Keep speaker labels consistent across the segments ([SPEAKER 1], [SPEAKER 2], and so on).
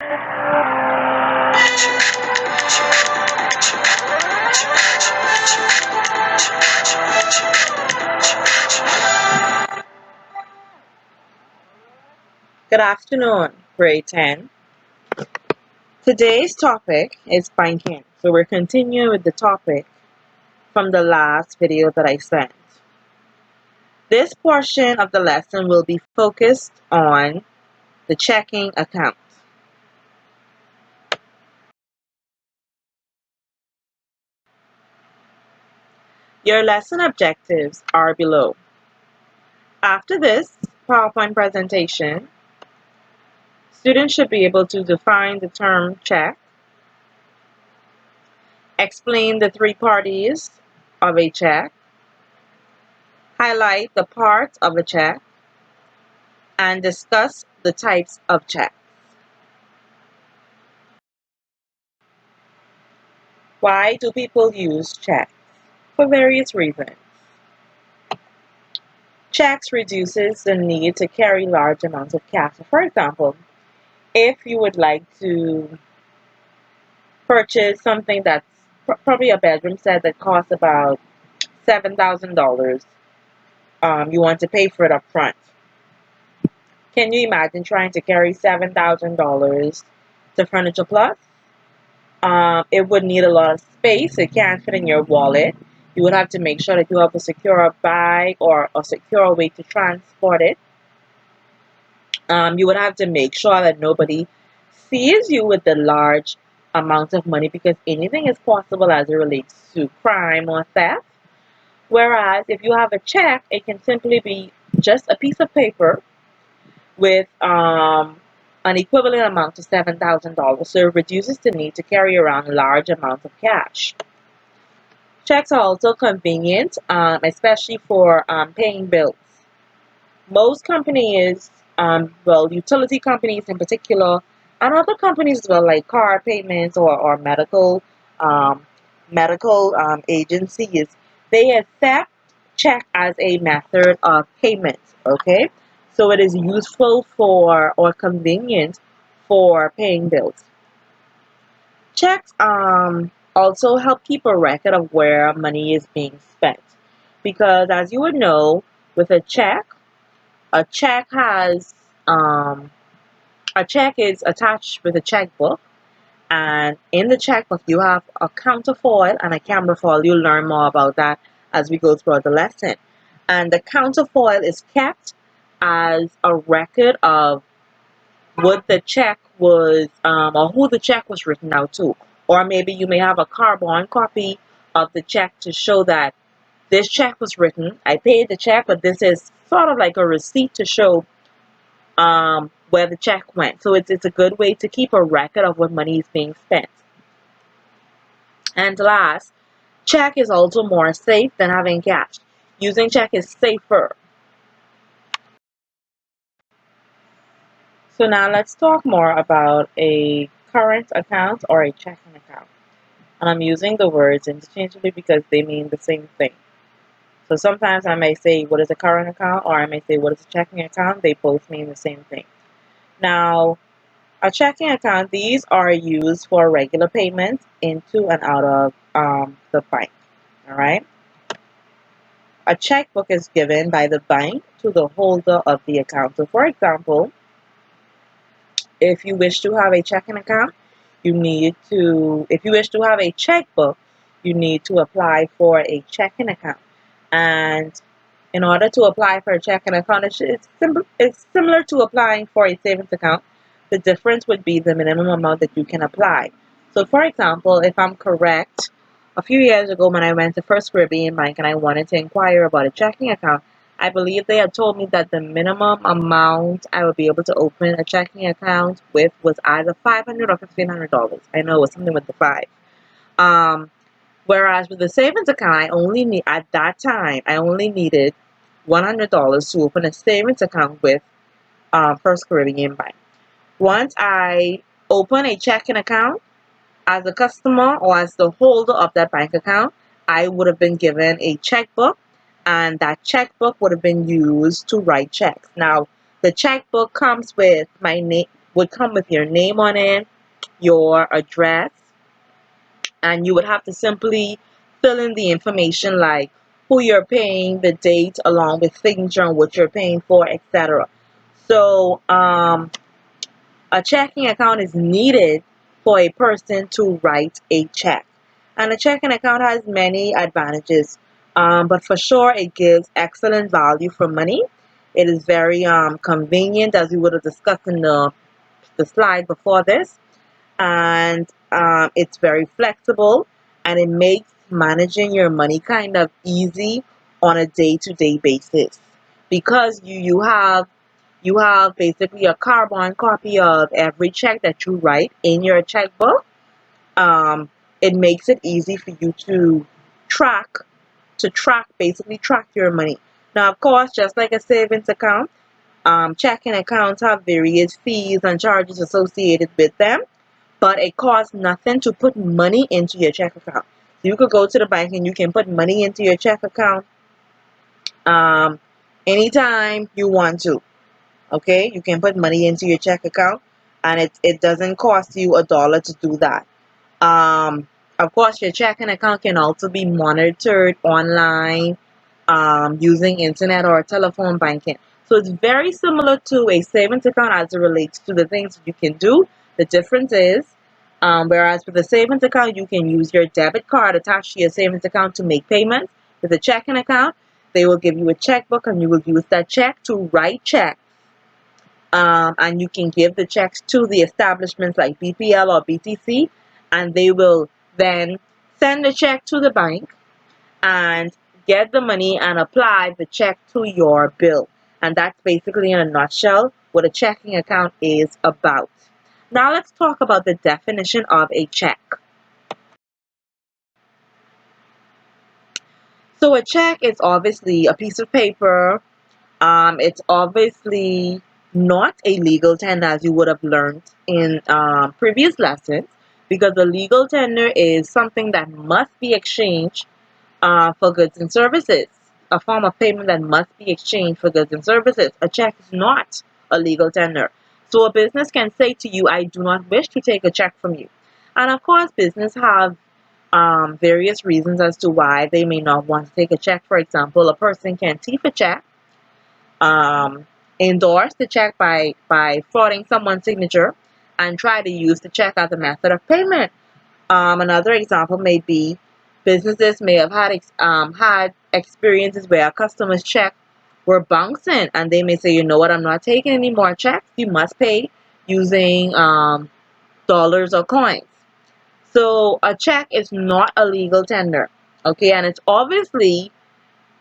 [SPEAKER 1] Good afternoon, grade 10. Today's topic is banking. So we're continuing with the topic from the last video that I sent. This portion of the lesson will be focused on the checking account. Your lesson objectives are below. After this PowerPoint presentation, students should be able to define the term check, explain the three parties of a check, highlight the parts of a check, and discuss the types of checks. Why do people use checks? For various reasons. Checks reduces the need to carry large amounts of cash. For example, if you would like to purchase something that's probably a bedroom set that costs about $7,000, you want to pay for it up front. Can you imagine trying to carry $7,000 to Furniture Plus? It would need a lot of space. It can't fit in your wallet. You would have to make sure that you have a secure bag or a secure way to transport it. You would have to make sure that nobody sees you with the large amount of money, because anything is possible as it relates to crime or theft. Whereas if you have a check, it can simply be just a piece of paper with an equivalent amount to $7,000. So it reduces the need to carry around large amounts of cash. Checks are also convenient, especially for paying bills. Most companies, utility companies in particular, and other companies as well, like car payments or um, medical agencies, they accept check as a method of payment. Okay, so it is useful for or convenient for paying bills. Checks also help keep a record of where money is being spent, because as you would know, with a check has a check is attached with a checkbook, and in the checkbook you have a counterfoil and a camera foil. You'll learn more about that as we go throughout the lesson. And the counterfoil is kept as a record of what the check was, or who the check was written out to. Or maybe you may have a carbon copy of the check to show that this check was written. I paid the check, but this is sort of like a receipt to show where the check went. So it's a good way to keep a record of what money is being spent. And last, check is also more safe than having cash. Using check is safer. So now let's talk more about a current account or a checking account. And I'm using the words interchangeably because they mean the same thing. So sometimes I may say what is a current account, or I may say what is a checking account. They both mean the same thing. Now, a checking account, these are used for regular payments into and out of the bank. All right. A checkbook is given by the bank to the holder of the account. So, for example, if you wish to have a checking account, if you wish to have a checkbook, you need to apply for a checking account. And in order to apply for a checking account, it's similar to applying for a savings account. The difference would be the minimum amount that you can apply. So, for example, if I'm correct, a few years ago when I went to First Caribbean Bank and I wanted to inquire about a checking account, I believe they had told me that the minimum amount I would be able to open a checking account with was either $500 or $1,500. I know it was something with the five. Whereas with the savings account, at that time I only needed $100 to open a savings account with First Caribbean Bank. Once I open a checking account as a customer or as the holder of that bank account, I would have been given a checkbook, and that checkbook would have been used to write checks. Now, the checkbook comes with my name. would come with your name on it, your address, and you would have to simply fill in the information like who you're paying, the date, along with signature on what you're paying for, etc. So a checking account is needed for a person to write a check. And a checking account has many advantages, but for sure it gives excellent value for money. It is very convenient, as we would have discussed in the slide before this, and it's very flexible, and it makes managing your money kind of easy on a day-to-day basis because you have basically a carbon copy of every check that you write in your checkbook. um, it makes it easy for you to track basically track your money. Now, of course, just like a savings account, checking accounts have various fees and charges associated with them, but it costs nothing to put money into your check account. So you could go to the bank and you can put money into your check account um, anytime you want to. Okay, you can put money into your check account, and it doesn't cost you $1 to do that. Of course, your checking account can also be monitored online using internet or telephone banking. So it's very similar to a savings account as it relates to the things you can do. The difference is, whereas with a savings account, you can use your debit card attached to your savings account to make payments. With a checking account, they will give you a checkbook and you will use that check to write checks, and you can give the checks to the establishments like BPL or BTC, and they will then send the check to the bank and get the money and apply the check to your bill. And that's basically, in a nutshell, what a checking account is about. Now let's talk about the definition of a check. So a check is obviously a piece of paper. It's obviously not a legal tender, as you would have learned in previous lessons, because a legal tender is something that must be exchanged for goods and services, a form of payment that must be exchanged for goods and services. A check is not a legal tender. So a business can say to you, I do not wish to take a check from you. And of course, business have various reasons as to why they may not want to take a check. For example, a person can thief a check, um, endorse the check by frauding someone's signature, and try to use the check as a method of payment. Another example may be businesses may have had experiences where a customer's check were bouncing, and they may say, you know what, I'm not taking any more checks. You must pay using dollars or coins. So a check is not a legal tender, okay, and it's obviously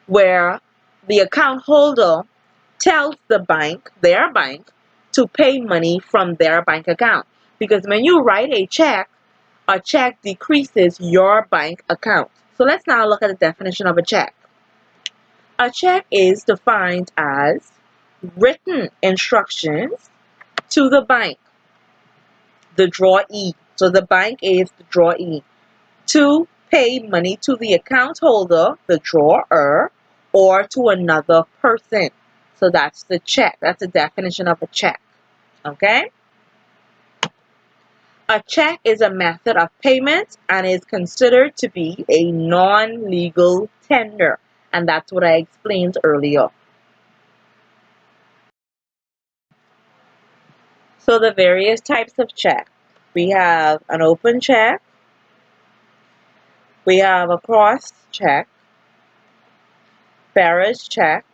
[SPEAKER 1] where the account holder tells the bank, their bank, to pay money from their bank account. Because when you write a check decreases your bank account. So let's now look at the definition of a check. A check is defined as written instructions to the bank, the drawee. So the bank is the drawee, to pay money to the account holder, the drawer, or to another person. So that's the check. That's the definition of a check. Okay? A check is a method of payment and is considered to be a non-legal tender. And that's what I explained earlier. So the various types of check. We have an open check. We have a crossed check, bearer's check,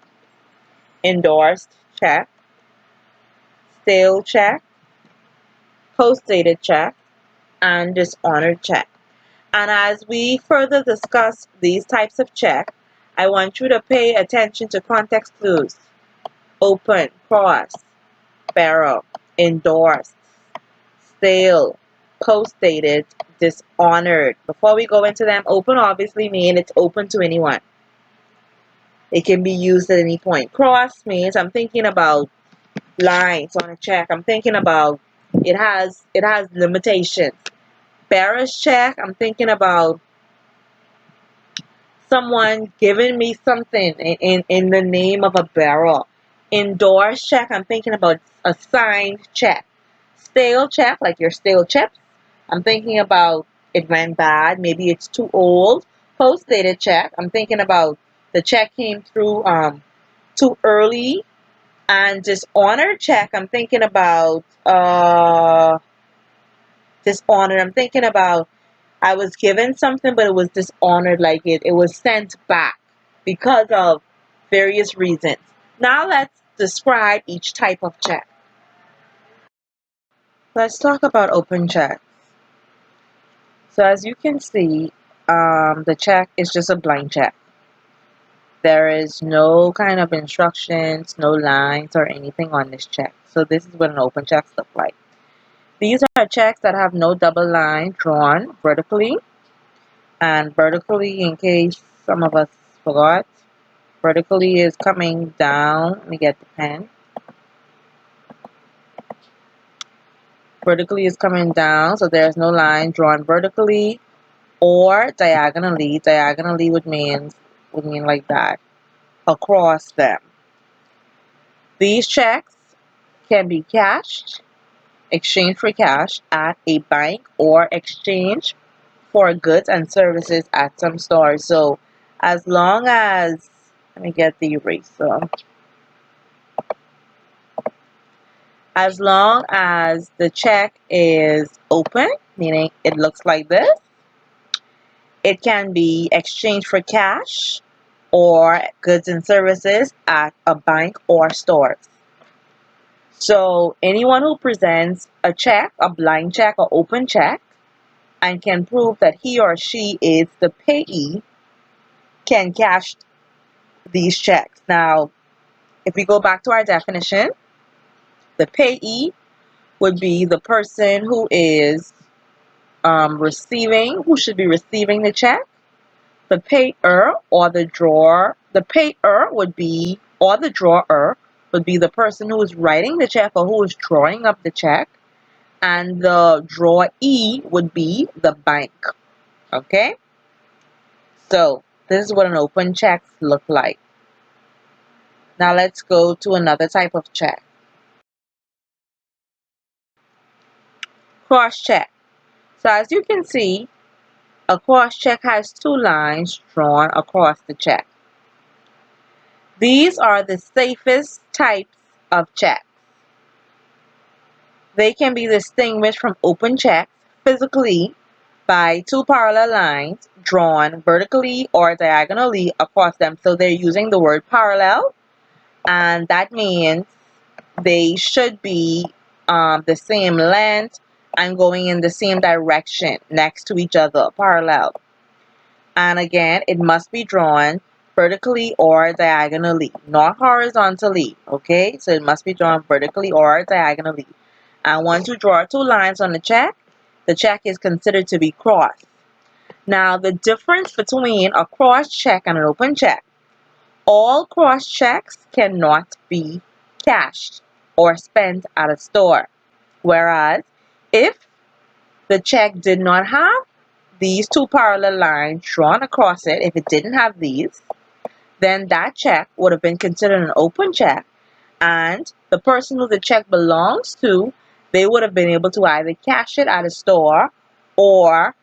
[SPEAKER 1] endorsed check, stale check, post-dated check, and dishonored check. And as we further discuss these types of check, I want you to pay attention to context clues. Open, cross, bearer, endorsed, stale, post-dated, dishonored. Before we go into them, open obviously means it's open to anyone. It can be used at any point. Cross means I'm thinking about lines on a check. I'm thinking about it has limitations. Bearer's check, I'm thinking about someone giving me something in the name of a bearer. Endorsed check, I'm thinking about a signed check. stale check, like your stale chips. I'm thinking about it went bad. Maybe it's too old. Post-dated check. I'm thinking about the check came through too early. And dishonored check. I'm thinking about dishonored. I'm thinking about I was given something, but it was dishonored, like it was sent back because of various reasons. Now let's describe each type of check. Let's talk about open check. So as you can see, the check is just a blank check. There is no kind of instructions, no lines or anything on this check. So this is what an open check looks like. These are checks that have no double line drawn vertically. And vertically, in case some of us forgot, vertically is coming down. Let me get the pen. Vertically is coming down, so there's no line drawn vertically or diagonally. Diagonally would mean like that across them. These checks can be cashed, exchanged for cash at a bank, or exchanged for goods and services at some stores. So as long as, let me get the eraser. As long as the check is open, meaning it looks like this, it can be exchanged for cash or goods and services at a bank or stores. So anyone who presents a check, a blank check or open check, and can prove that he or she is the payee can cash these checks. Now, if we go back to our definition, the payee would be the person who is who should be receiving the check. The payer or the drawer, the payer would be, or the drawer would be the person who is writing the check or who is drawing up the check. And the drawee would be the bank. Okay? So, this is what an open check look like. Now let's go to another type of check. Cross check. So as you can see, a cross check has two lines drawn across the check. These are the safest types of checks. They can be distinguished from open checks physically by two parallel lines drawn vertically or diagonally across them. So they're using the word parallel, and that means they should be the same length and going in the same direction next to each other, parallel. And again, it must be drawn vertically or diagonally, not horizontally. Okay, so it must be drawn vertically or diagonally. And once you draw two lines on the check is considered to be crossed. Now, the difference between a cross check and an open check. All cross checks cannot be cashed or spent at a store. Whereas, if the check did not have these two parallel lines drawn across it, if it didn't have these, then that check would have been considered an open check, and the person who the check belongs to, they would have been able to either cash it at a store or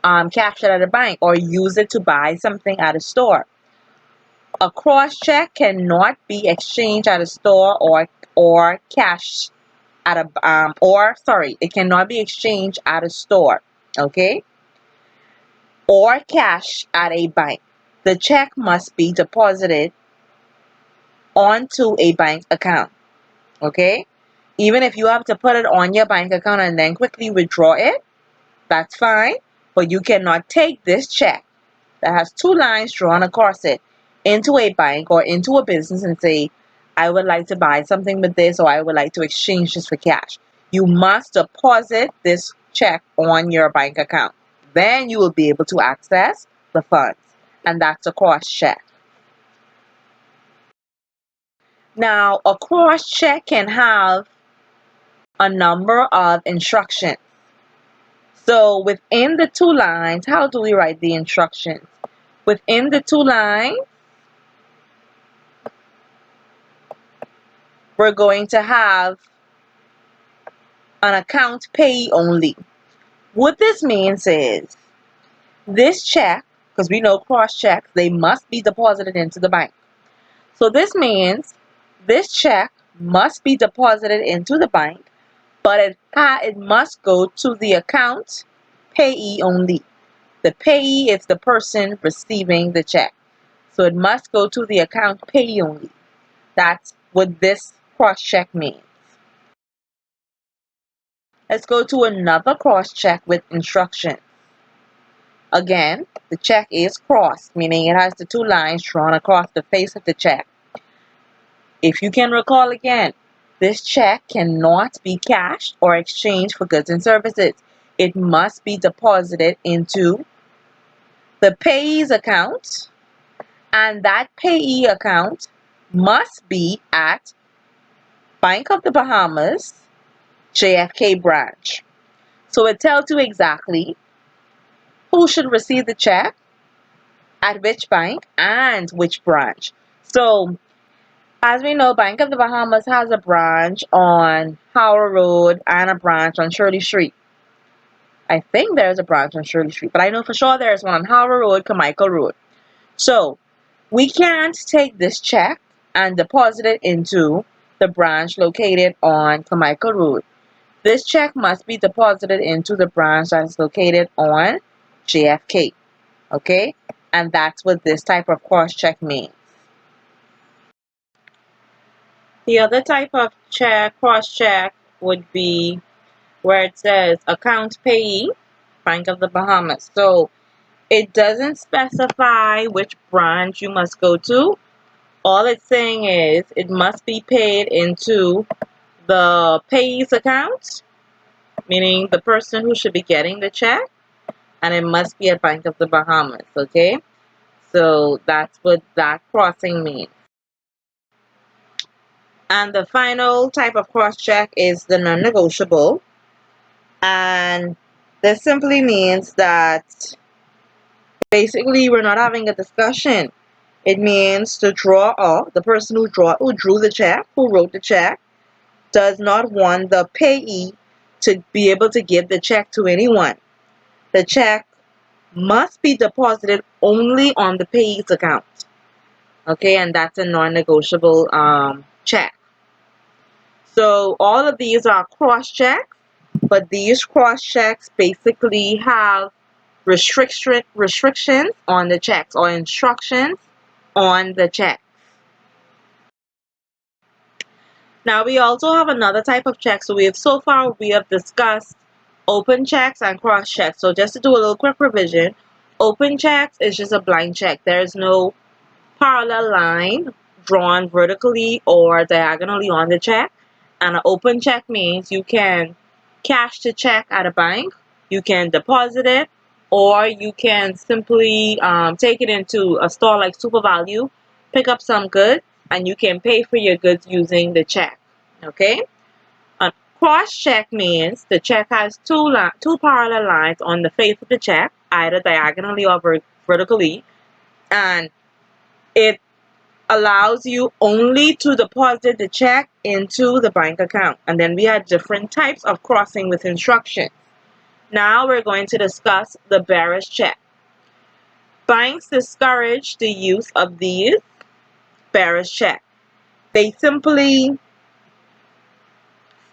[SPEAKER 1] cash it at a bank or use it to buy something at a store. A cross check cannot be exchanged at a store or cashed at a it cannot be exchanged at a store, okay, or cash at a bank. The check must be deposited onto a bank account, okay? Even if you have to put it on your bank account and then quickly withdraw it, that's fine, but you cannot take this check that has two lines drawn across it into a bank or into a business and say, I would like to buy something with this, or I would like to exchange this for cash. You must deposit this check on your bank account. Then you will be able to access the funds. And that's a cross check. Now, a cross check can have a number of instructions. So within the two lines, how do we write the instructions? Within the two lines, we're going to have an account payee only. What this means is this check, because we know cross checks, they must be deposited into the bank. So this means this check must be deposited into the bank, but it must go to the account payee only. The payee is the person receiving the check. So it must go to the account payee only. That's what this cross check means. Let's go to another cross check with instructions. Again, the check is crossed, meaning it has the two lines drawn across the face of the check. If you can recall again, this check cannot be cashed or exchanged for goods and services. It must be deposited into the payee's account, and that payee account must be at Bank of the Bahamas, JFK branch. So it tells you exactly who should receive the check, at which bank, and which branch. So as we know, Bank of the Bahamas has a branch on Howard Road and a branch on Shirley Street. I think there's a branch on Shirley Street, but I know for sure there's one on Howard Road, Carmichael Road. So we can't take this check and deposit it into the branch located on Carmichael Road. This check must be deposited into the branch that is located on JFK. Okay? And that's what this type of cross check means. The other type of check, cross check, would be where it says account payee, Bank of the Bahamas. So it doesn't specify which branch you must go to. All it's saying is it must be paid into the payee's account, meaning the person who should be getting the check, and it must be at Bank of the Bahamas. Okay? So that's what that crossing means. And the final type of cross check is the non-negotiable. And this simply means that basically we're not having a discussion. It means the drawer, the person who drew the check, who wrote the check, does not want the payee to be able to give the check to anyone. The check must be deposited only on the payee's account. Okay, and that's a non-negotiable check. So all of these are cross checks, but these cross checks basically have restrictions on the checks or instructions on the check. Now we also have another type of check. So so far we have discussed open checks and cross checks. So just to do a little quick revision, open checks is just a blank check. There is no parallel line drawn vertically or diagonally on the check. And an open check means you can cash the check at a bank, you can deposit it, or you can simply take it into a store like Super Value, pick up some goods, and you can pay for your goods using the check. Okay? A cross check means the check has two parallel lines on the face of the check, either diagonally or vertically, and it allows you only to deposit the check into the bank account. And then we had different types of crossing with instructions. Now we're going to discuss the bearer's check. Banks discourage the use of these bearer's check. They simply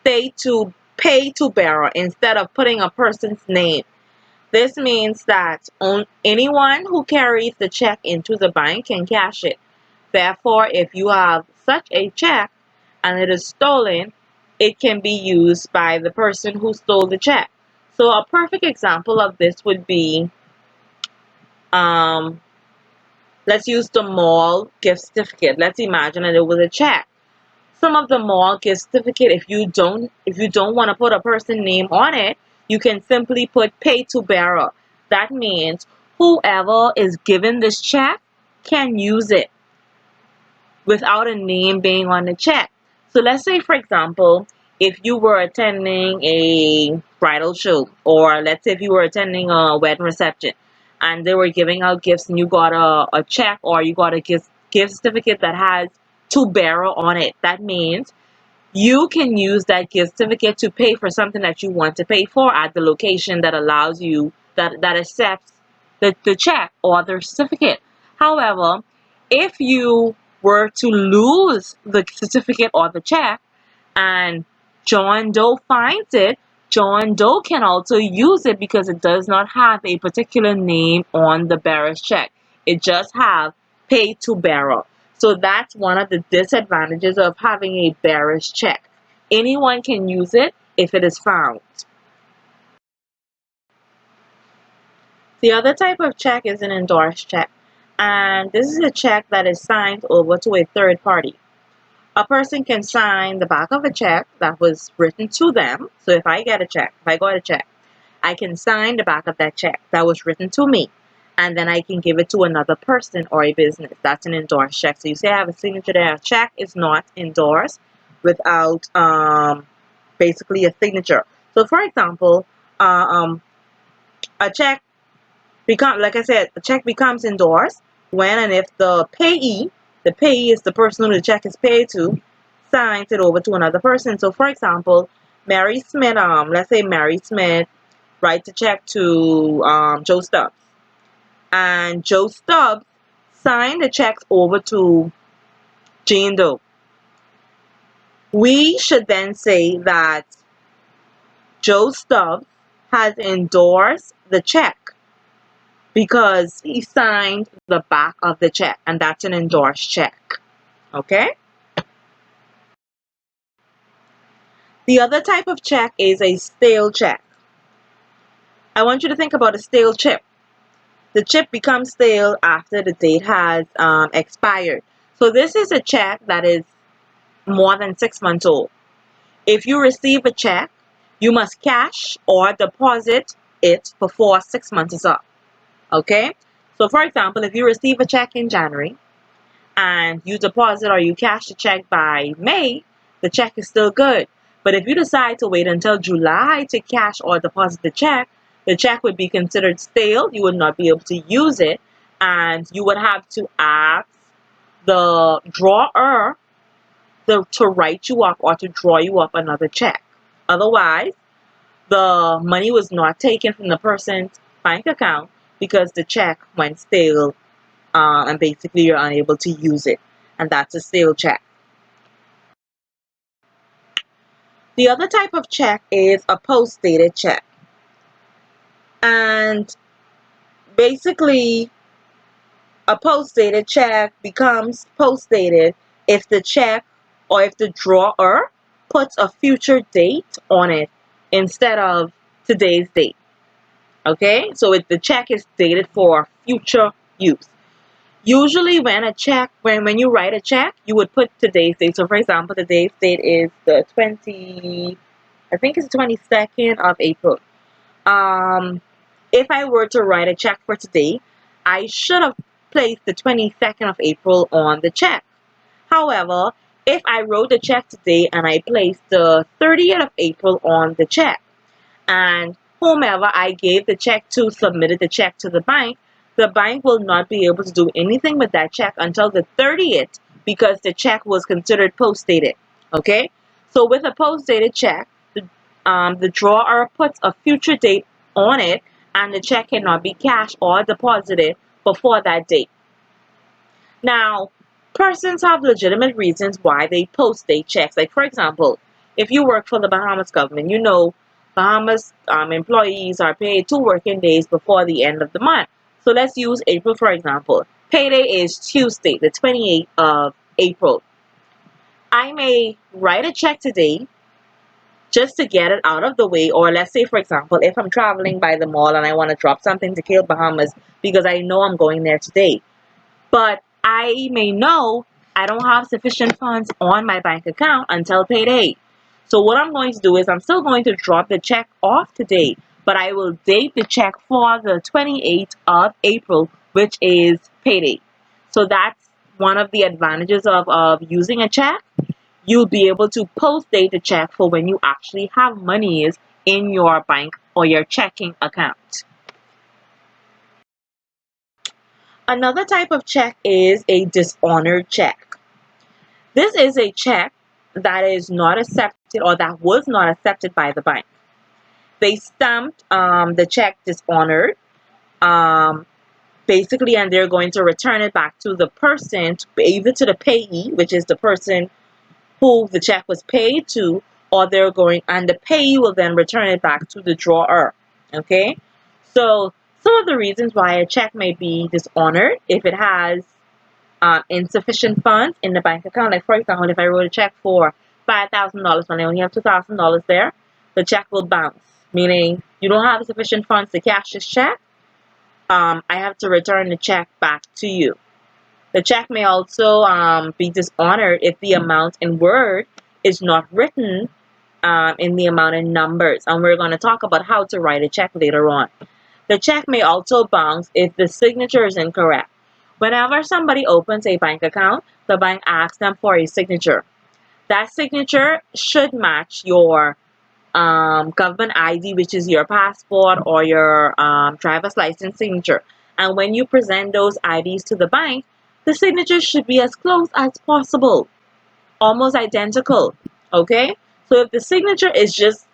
[SPEAKER 1] say to pay to bearer instead of putting a person's name. This means that anyone who carries the check into the bank can cash it. Therefore, if you have such a check and it is stolen, it can be used by the person who stole the check. So a perfect example of this would be, let's use the mall gift certificate. Let's imagine that it was a check. Some of the mall gift certificate, if you don't want to put a person name on it, you can simply put pay to bearer. That means whoever is given this check can use it without a name being on the check. So let's say, for example, if you were attending a bridal show, or let's say if you were attending a wedding reception and they were giving out gifts and you got a check or you got a gift certificate that has to bearer on it. That means you can use that gift certificate to pay for something that you want to pay for at the location that allows you that accepts the check or the certificate. However, if you were to lose the certificate or the check and John Doe finds it, John Doe can also use it because it does not have a particular name on the bearer's check. It just have pay to bearer. So that's one of the disadvantages of having a bearer's check. Anyone can use it if it is found. The other type of check is an endorsed check. And this is a check that is signed over to a third party. A person can sign the back of a check that was written to them. So if I got a check, I can sign the back of that check that was written to me. And then I can give it to another person or a business. That's an endorsed check. So you say I have a signature there. A check is not endorsed without basically a signature. So for example, a check like I said, the check becomes endorsed when and if the payee is the person who the check is paid to, signs it over to another person. So for example, Mary Smith, let's say Mary Smith writes a check to Joe Stubbs, and Joe Stubbs signed the checks over to Jane Doe. We should then say that Joe Stubbs has endorsed the check because he signed the back of the check, and that's an endorsed check. Okay? The other type of check is a stale check. I want you to think about a stale chip. The chip becomes stale after the date has expired. So this is a check that is more than 6 months old. If you receive a check, you must cash or deposit it before 6 months is up. Okay? So for example, if you receive a check in January and you deposit or you cash the check by May, the check is still good. But if you decide to wait until July to cash or deposit the check would be considered stale. You would not be able to use it, and you would have to ask the drawer to write you up or to draw you up another check. Otherwise, the money was not taken from the person's bank account because the check went stale, and basically you're unable to use it. And that's a stale check. The other type of check is a post-dated check. And basically, a post-dated check becomes post-dated if the check or if the drawer puts a future date on it instead of today's date. Okay, so if the check is dated for future use. Usually when you write a check, you would put today's date. So for example, today's date is the 22nd of April. If I were to write a check for today, I should have placed the 22nd of April on the check. However, if I wrote the check today and I placed the 30th of April on the check, and whomever I gave the check to submitted the check to the bank will not be able to do anything with that check until the 30th because the check was considered post-dated. Okay? So with a post-dated check, the drawer puts a future date on it, and the check cannot be cashed or deposited before that date. Now, persons have legitimate reasons why they post-date checks. Like, for example, if you work for the Bahamas government, you know Bahamas employees are paid 2 working days before the end of the month. So let's use April for example. Payday is Tuesday, the 28th of April. I may write a check today just to get it out of the way, or let's say for example, if I'm traveling by the mall and I want to drop something to Kill Bahamas because I know I'm going there today, but I may know I don't have sufficient funds on my bank account until payday. So what I'm going to do is I'm still going to drop the check off today, but I will date the check for the 28th of April, which is payday. So that's one of the advantages of using a check. You'll be able to post date the check for when you actually have monies in your bank or your checking account. Another type of check is a dishonored check. This is a check that is not accepted or that was not accepted by the bank. They stamped the check dishonored, um, basically, and they're going to return it back to the person, either to the payee, which is the person who the check was paid to, or they're going, and the payee will then return it back to the drawer. Okay, so some of the reasons why a check may be dishonored: if it has insufficient funds in the bank account. Like, for example, if I wrote a check for $5,000 and I only have $2,000 there, the check will bounce, meaning you don't have sufficient funds to cash this check. I have to return the check back to you. The check may also be dishonored if the amount in word is not written in the amount in numbers. And we're going to talk about how to write a check later on. The check may also bounce if the signature is incorrect. Whenever somebody opens a bank account, the bank asks them for a signature. That signature should match your government ID, which is your passport or your driver's license signature. And when you present those IDs to the bank, the signature should be as close as possible, almost identical. Okay? So if the signature is just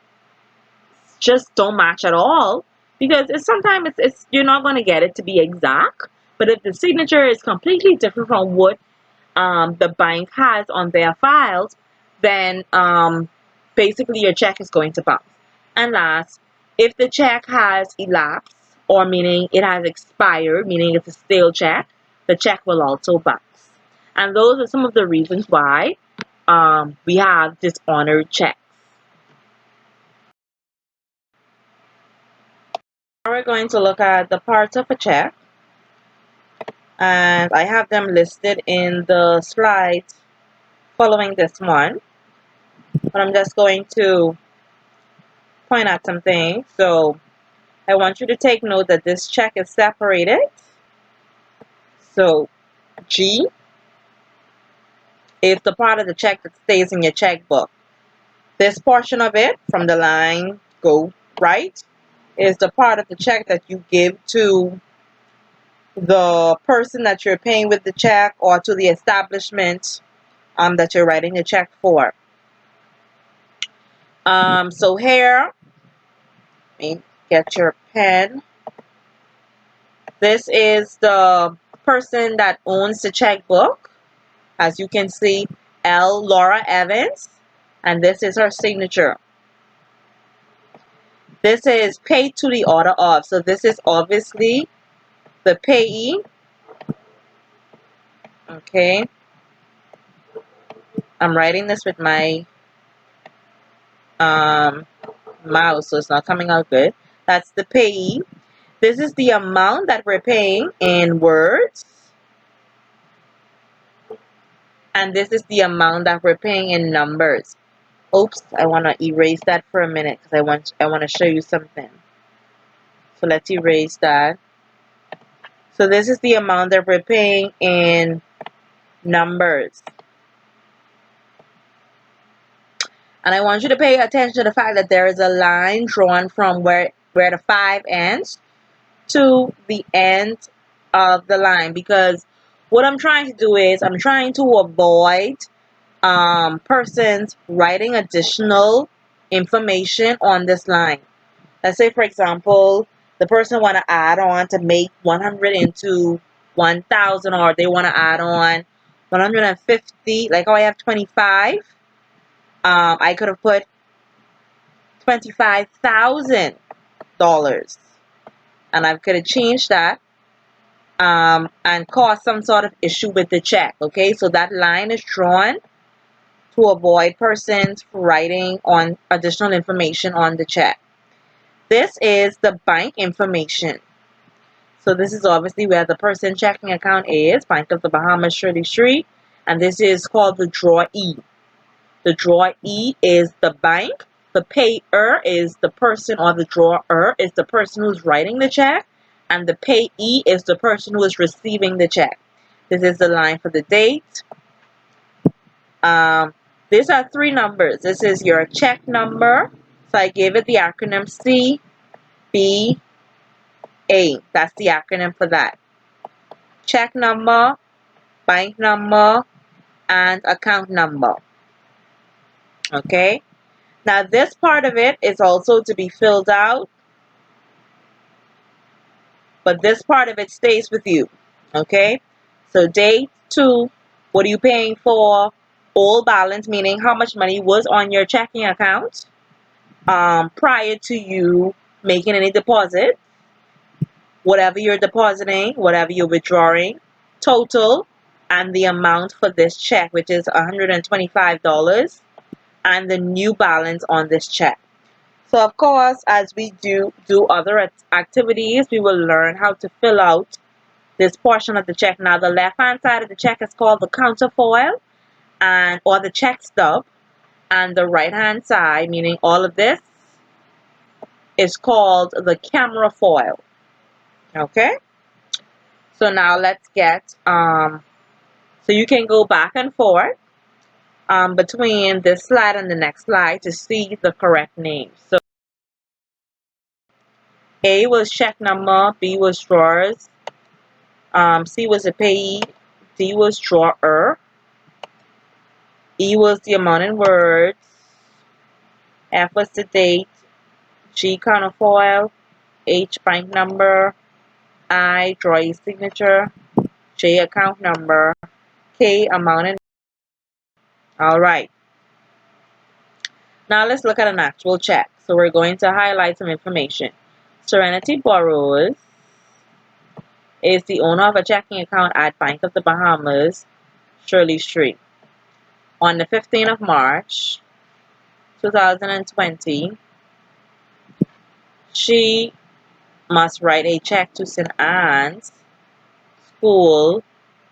[SPEAKER 1] don't match at all, because sometimes it's you're not going to get it to be exact. But if the signature is completely different from what the bank has on their files, then basically your check is going to bounce. And last, if the check has elapsed, or meaning it has expired, meaning it's a stale check, the check will also bounce. And those are some of the reasons why we have dishonored checks. Now we're going to look at the parts of a check, and I have them listed in the slides following this one, but I'm just going to point out some things. So I want you to take note that this check is separated. So G is the part of the check that stays in your checkbook. This portion of it, from the line go right, is the part of the check that you give to the person that you're paying with the check, or to the establishment that you're writing the check for. So here, let me get your pen. This is the person that owns the checkbook. As you can see, L. Laura Evans, and this is her signature. This is paid to the order of. So this is obviously the payee. Okay. I'm writing this with my mouse, so it's not coming out good. That's the payee. This is the amount that we're paying in words. And this is the amount that we're paying in numbers. Oops, I want to erase that for a minute because I want to show you something. So let's erase that. So this is the amount that we're paying in numbers. And I want you to pay attention to the fact that there is a line drawn from where the 5 ends to the end of the line, because what I'm trying to do is I'm trying to avoid persons writing additional information on this line. Let's say, for example, the person want to add on to make 100 into 1,000, or they want to add on 150, like how I have 25. I could have put $25,000, and I could have changed that and caused some sort of issue with the check. Okay, so that line is drawn to avoid persons writing on additional information on the check. This is the bank information. So this is obviously where the person checking account is, Bank of the Bahamas, Shirley Street, and this is called the drawee. The drawee is the bank. The payer is the person, or the drawer is the person who's writing the check, and the payee is the person who is receiving the check. This is the line for the date. These are 3 numbers. This is your check number. So I gave it the acronym CBA. That's the acronym for that. Check number, bank number, and account number. Okay. Now this part of it is also to be filled out, but this part of it stays with you. Okay. So day 2, what are you paying for? All balance, meaning how much money was on your checking account prior to you making any deposit, whatever you're depositing, whatever you're withdrawing, total, and the amount for this check, which is $125, and the new balance on this check. So of course, as we do other activities, we will learn how to fill out this portion of the check. Now the left hand side of the check is called the counterfoil and or the check stub, and the right hand side, meaning all of this, is called the camera foil. Okay, so now let's get so you can go back and forth between this slide and the next slide to see the correct name. So A was check number, B was drawers, C was a payee, D was drawer, E was the amount in words, F was the date, G counterfoil, H bank number, I drawee signature, J account number, K amount in. Alright, now let's look at an actual check. So we're going to highlight some information. Serenity-Burrows is the owner of a checking account at Bank of the Bahamas, Shirley Street. On the 15th of March, 2020, she must write a check to St. Anne's School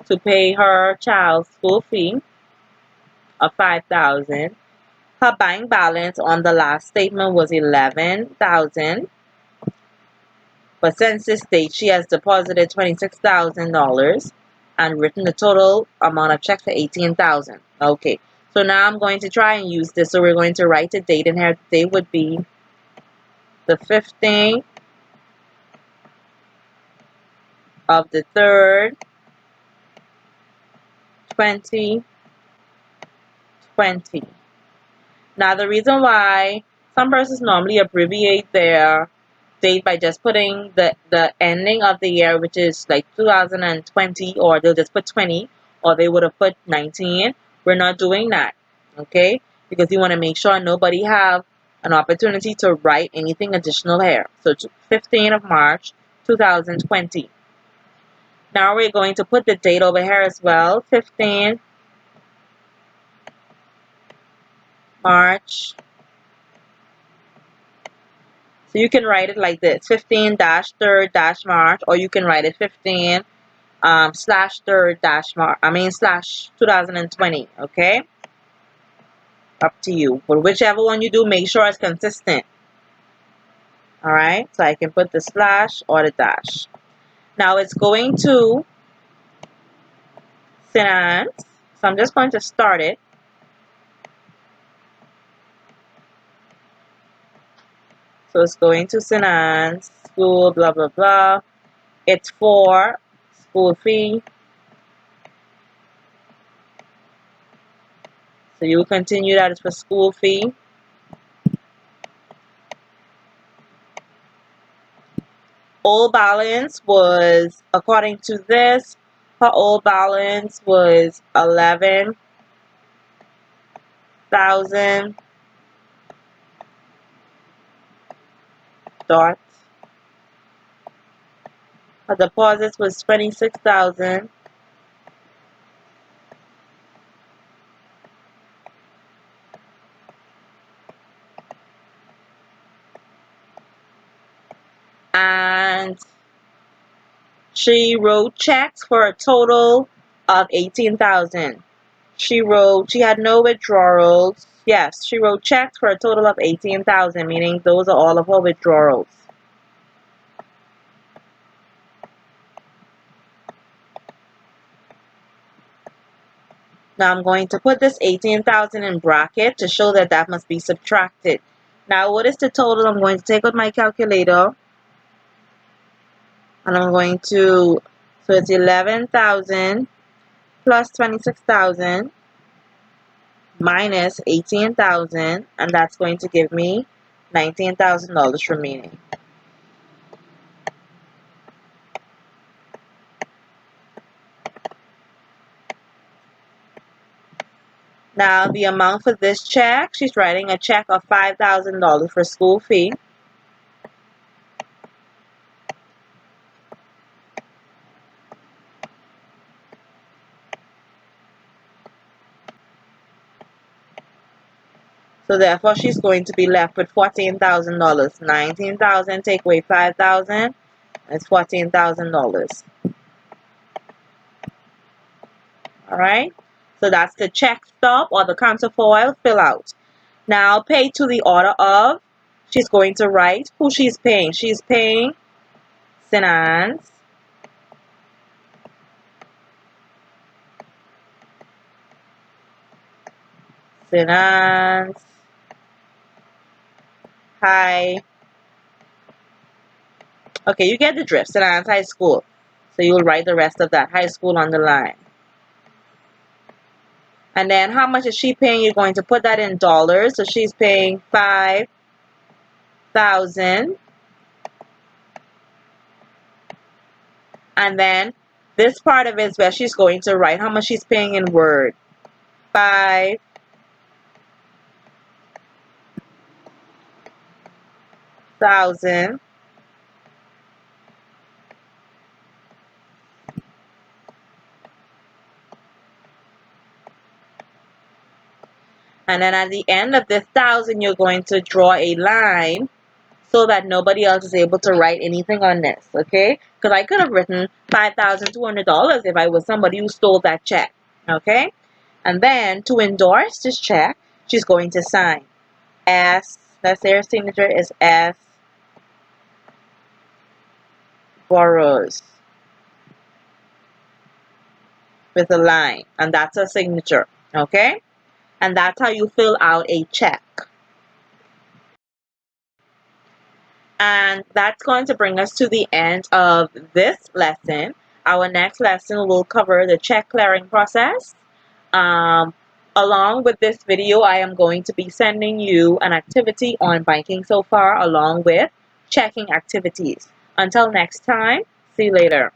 [SPEAKER 1] to pay her child's school fee of $5,000. Her bank balance on the last statement was $11,000, but since this date, she has deposited $26,000 and written the total amount of check for $18,000. Okay, so now I'm going to try and use this. So we're going to write a date in here. The date would be the 15th of the 3rd, 2020. Now the reason why some persons normally abbreviate their date by just putting the ending of the year, which is like 2020, or they'll just put 20, or they would have put 19. We're not doing that, okay? Because you want to make sure nobody have an opportunity to write anything additional here. So 15th of March 2020. Now we're going to put the date over here as well. 15 March. So you can write it like this, 15-3rd-March, or you can write it 15 /3rd-March, slash 2020, okay? Up to you. But whichever one you do, make sure it's consistent. Alright, so I can put the slash or the dash. Now it's going to St. Anne's. So I'm just going to start it. So it's going to St. Anne's School, blah, blah, blah. It's for school fee. So you will continue that. It's for school fee. Old balance was, according to this, her old balance was 11,000 dot. Her deposits was 26,000. And she wrote checks for a total of 18,000. She had no withdrawals. Yes, she wrote checks for a total of 18,000, meaning those are all of her withdrawals. Now I'm going to put this 18,000 in bracket to show that that must be subtracted. Now what is the total? I'm going to take out my calculator, and I'm going to, so it's 11,000 plus 26,000 minus 18,000, and that's going to give me $19,000 remaining. Now the amount for this check, she's writing a check of $5,000 for school fee. So therefore she's going to be left with $14,000. 19,000 take away 5,000, it's $14,000. Alright? So that's the check stub or the counterfoil fill out. Now pay to the order of, she's going to write who she's paying. She's paying Sinance, High. Okay, you get the drift. Sinance High School. So you will write the rest of that high school on the line. And then how much is she paying? You're going to put that in dollars. So she's paying 5,000. And then this part of it is where she's going to write how much she's paying in word. 5,000. And then at the end of this 1,000, you're going to draw a line so that nobody else is able to write anything on this, okay? Because I could have written $5,200 if I was somebody who stole that check, okay? And then to endorse this check, she's going to sign S. Let's say her signature is S. Burrows with a line, and that's her signature, okay? And that's how you fill out a check. And that's going to bring us to the end of this lesson. Our next lesson will cover the check clearing process. Along with this video, I am going to be sending you an activity on banking so far along with checking activities. Until next time, see you later.